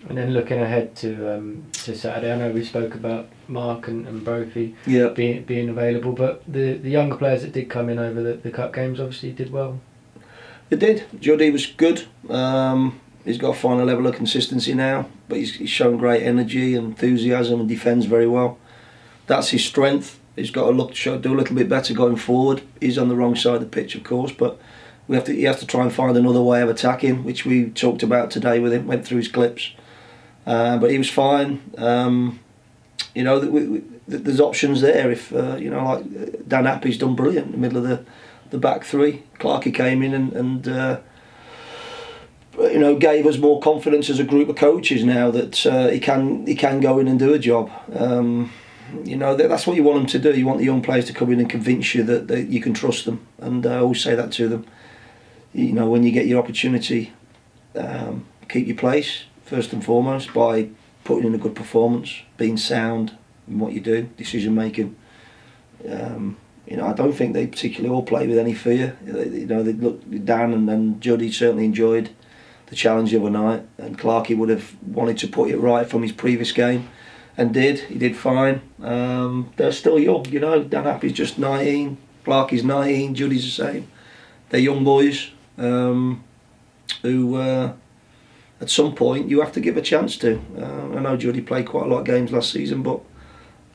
And then looking ahead to Saturday, I know we spoke about Mark and Brophy being available, but the younger players that did come in over the cup games obviously did well. They did. Juddy was good. He's got to find a level of consistency now, but he's shown great energy and enthusiasm and defends very well. That's his strength. He's got to do a little bit better going forward. He's on the wrong side of the pitch, of course, but he has to try and find another way of attacking, which we talked about today with him. Went through his clips. But he was fine. You know, there's options there. If you know, like Dan Appy's done brilliant in the middle of the back three. Clarkey came in and you know, gave us more confidence as a group of coaches now that he can go in and do a job. You know, that's what you want them to do. You want the young players to come in and convince you that you can trust them. And I always say that to them. You know, when you get your opportunity, keep your place. First and foremost, by putting in a good performance, being sound in what you do, decision making. You know, I don't think they particularly all play with any fear. You know, Dan and Juddy certainly enjoyed the challenge the other night, and Clarkey would have wanted to put it right from his previous game, and did. He did fine. They're still young, you know. Dan Appy's just 19, Clarkey's 19, Juddy's the same. They're young boys who. At some point you have to give a chance to. I know Juddy played quite a lot of games last season, but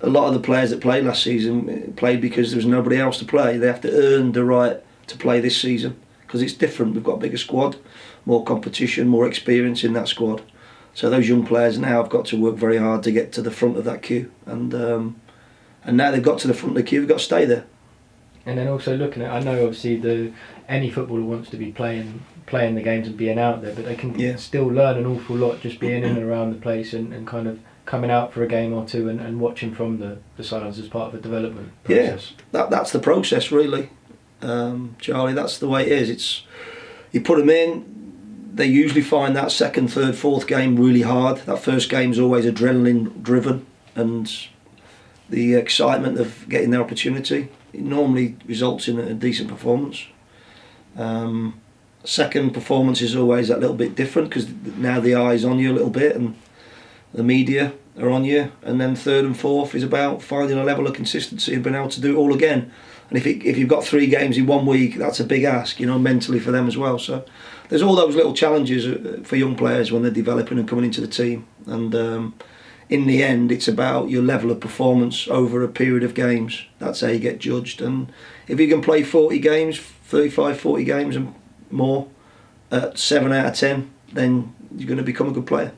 a lot of the players that played last season played because there was nobody else to play. They have to earn the right to play this season because it's different. We've got a bigger squad, more competition, more experience in that squad. So those young players now have got to work very hard to get to the front of that queue, and now they've got to the front of the queue, they've got to stay there. And then also looking at, I know obviously any footballer wants to be playing the games and being out there, but they can still learn an awful lot just being in and around the place and kind of coming out for a game or two and watching from the sidelines as part of a development process. Yeah, that's the process really, Charlie. That's the way it is. It's you put them in, they usually find that second, third, fourth game really hard. That first game is always adrenaline driven, and the excitement of getting their opportunity, it normally results in a decent performance. Second performance is always that little bit different because now the eye's on you a little bit and the media are on you, and then third and fourth is about finding a level of consistency and being able to do it all again. And if you've got 3 games in 1 week, that's a big ask, you know, mentally for them as well. So there's all those little challenges for young players when they're developing and coming into the team, and in the end it's about your level of performance over a period of games. That's how you get judged, and if you can play 40 games, 35, 40 games and more at 7 out of 10, then you're going to become a good player.